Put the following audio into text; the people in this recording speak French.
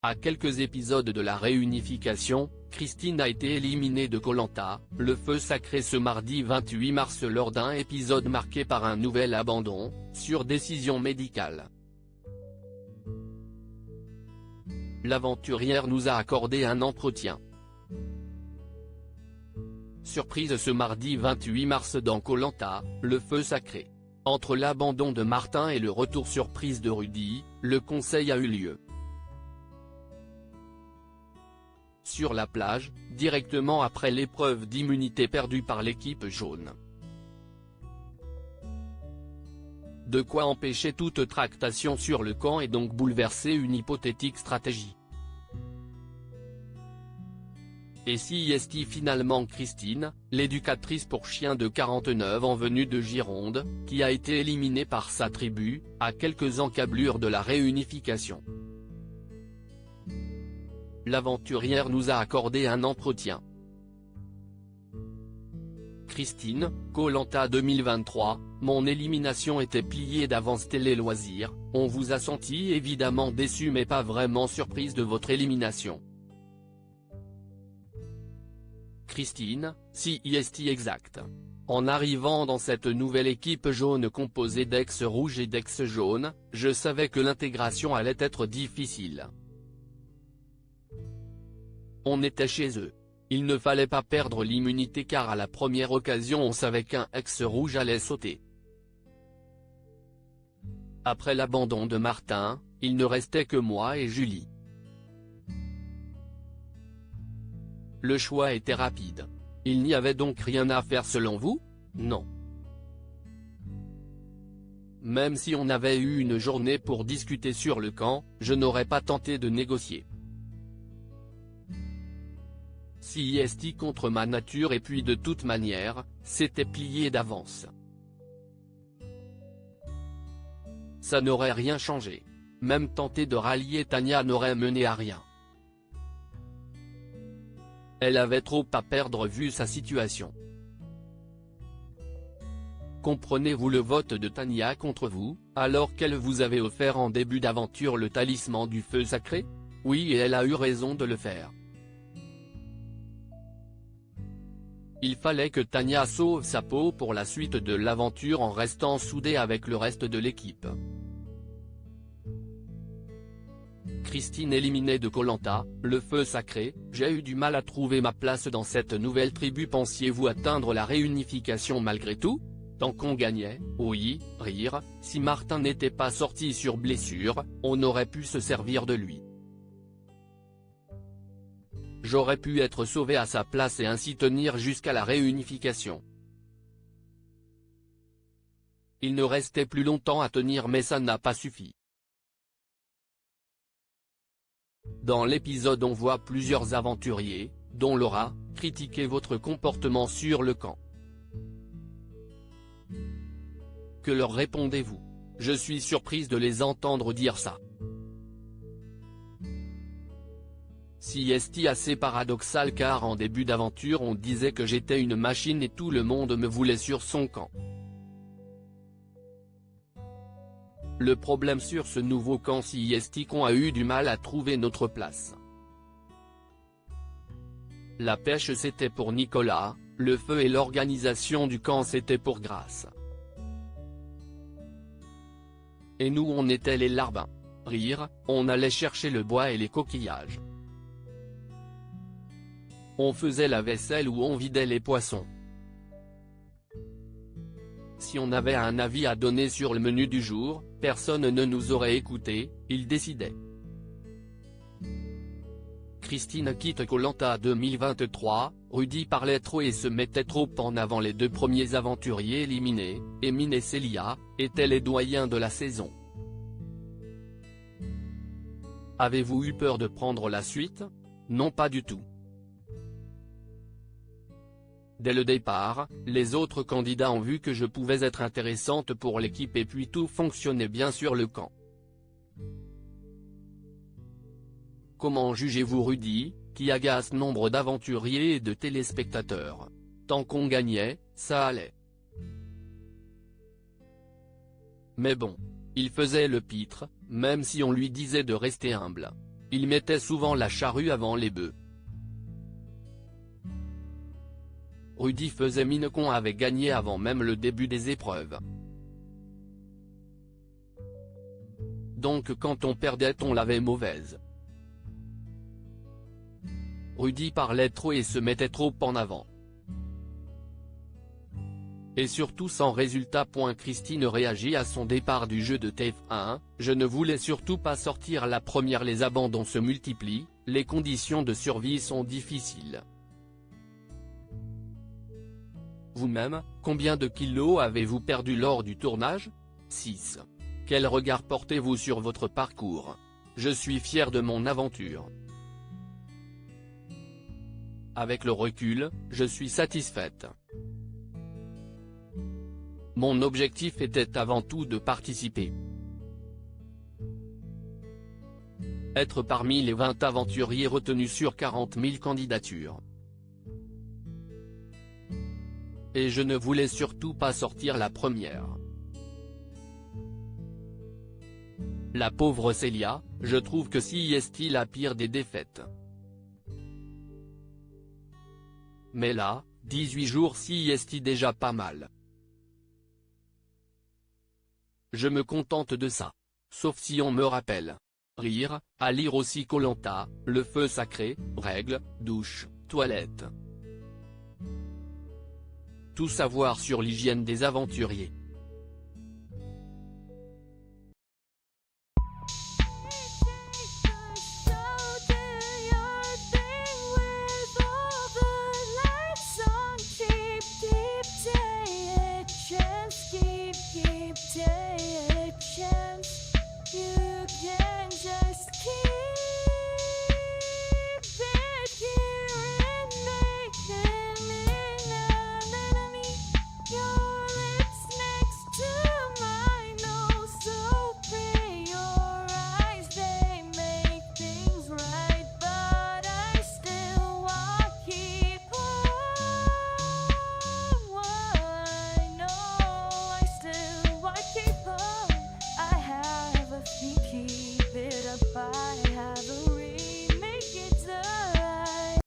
À quelques épisodes de la réunification, Christine a été éliminée de Koh-Lanta, le feu sacré ce mardi 28 mars lors d'un épisode marqué par un nouvel abandon, sur décision médicale. L'aventurière nous a accordé un entretien. Surprise ce mardi 28 mars dans Koh-Lanta, le feu sacré. Entre l'abandon de Martin et le retour surprise de Rudy, le conseil a eu lieu. Sur la plage, directement après l'épreuve d'immunité perdue par l'équipe jaune. De quoi empêcher toute tractation sur le camp et donc bouleverser une hypothétique stratégie. Et si est finalement Christine, l'éducatrice pour chiens de 49 ans venue de Gironde, qui a été éliminée par sa tribu, à quelques encablures de la réunification. L'aventurière nous a accordé un entretien. Christine, Koh-Lanta 2023, mon élimination était pliée d'avance télé loisirs, on vous a senti évidemment déçu mais pas vraiment surprise de votre élimination. Christine, si est exact. En arrivant dans cette nouvelle équipe jaune composée d'ex-rouges et d'ex-jaunes, je savais que l'intégration allait être difficile. On était chez eux. Il ne fallait pas perdre l'immunité car à la première occasion on savait qu'un ex-rouge allait sauter. Après l'abandon de Martin, il ne restait que moi et Julie. Le choix était rapide. Il n'y avait donc rien à faire selon vous? Non. Même si on avait eu une journée pour discuter sur le camp, je n'aurais pas tenté de négocier. Si est contre ma nature et puis de toute manière, c'était plié d'avance. Ça n'aurait rien changé. Même tenter de rallier Tania n'aurait mené à rien. Elle avait trop à perdre vu sa situation. Comprenez-vous le vote de Tania contre vous, alors qu'elle vous avait offert en début d'aventure le talisman du feu sacré? Oui, et elle a eu raison de le faire. Il fallait que Tania sauve sa peau pour la suite de l'aventure en restant soudée avec le reste de l'équipe. Christine éliminée de Koh-Lanta, le feu sacré, j'ai eu du mal à trouver ma place dans cette nouvelle tribu. Pensiez-vous atteindre la réunification malgré tout? Tant qu'on gagnait, oui, rire, si Martin n'était pas sorti sur blessure, on aurait pu se servir de lui. J'aurais pu être sauvé à sa place et ainsi tenir jusqu'à la réunification. Il ne restait plus longtemps à tenir mais ça n'a pas suffi. Dans l'épisode on voit plusieurs aventuriers, dont Laura, critiquer votre comportement sur le camp. Que leur répondez-vous? Je suis surprise de les entendre dire ça. Si est assez paradoxal car en début d'aventure on disait que j'étais une machine et tout le monde me voulait sur son camp. Le problème sur ce nouveau camp si est qu'on a eu du mal à trouver notre place. La pêche c'était pour Nicolas, le feu et l'organisation du camp c'était pour Grace. Et nous on était les larbins. Rire, on allait chercher le bois et les coquillages. On faisait la vaisselle ou on vidait les poissons. Si on avait un avis à donner sur le menu du jour, personne ne nous aurait écoutés, ils décidaient. Christine quitte Koh-Lanta 2023, Rudy parlait trop et se mettait trop en avant. Les deux premiers aventuriers éliminés, Emine et Célia, étaient les doyens de la saison. Avez-vous eu peur de prendre la suite? Non, pas du tout. Dès le départ, les autres candidats ont vu que je pouvais être intéressante pour l'équipe et puis tout fonctionnait bien sur le camp. Comment jugez-vous Rudy, qui agace nombre d'aventuriers et de téléspectateurs? Tant qu'on gagnait, ça allait. Mais bon, il faisait le pitre, même si on lui disait de rester humble. Il mettait souvent la charrue avant les bœufs. Rudy faisait mine qu'on avait gagné avant même le début des épreuves. Donc quand on perdait on l'avait mauvaise. Rudy parlait trop et se mettait trop en avant. Et surtout sans résultat. Christine réagit à son départ du jeu de TF1, je ne voulais surtout pas sortir la première. Les abandons se multiplient, les conditions de survie sont difficiles. Vous-même, combien de kilos avez-vous perdu lors du tournage? 6. Quel regard portez-vous sur votre parcours? Je suis fier de mon aventure. Avec le recul, je suis satisfaite. Mon objectif était avant tout de participer. Être parmi les 20 aventuriers retenus sur 40 000 candidatures. Et je ne voulais surtout pas sortir la première. La pauvre Célia, je trouve que si est la pire des défaites. Mais là, 18 jours si est déjà pas mal. Je me contente de ça. Sauf si on me rappelle. Rire, à lire aussi Koh-Lanta, le feu sacré, règles, douche, toilette. Tout savoir sur l'hygiène des aventuriers.